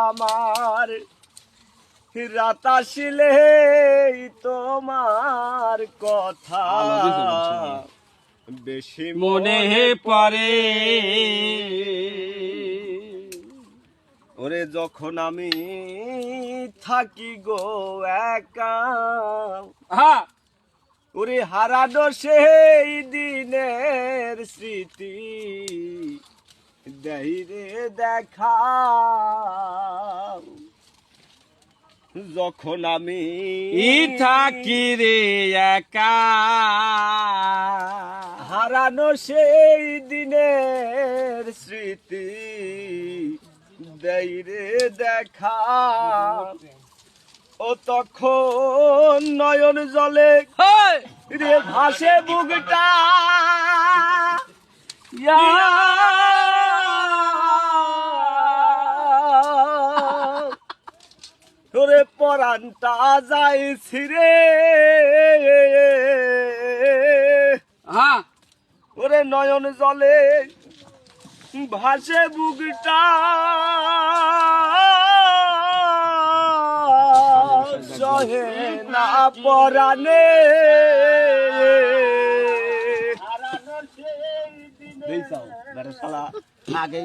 আমার রাত আসিলে তোমার কথা বেশি মনে পড়ে ওরে যখন আমি থাকি গো একা ওরে হারানো সেই দিনের স্মৃতি দেই রে দেখা যখন আমি থাকি রে একা হারানো সেই দিনের স্মৃতি দেই রে দেখা ও তখন নয়ন জলে রে ভাসে বুকটা ওরে পরানটা যায় ছিরে ওরে নয়ন জলে ভাসে বুকটা সহে না পরানে আগে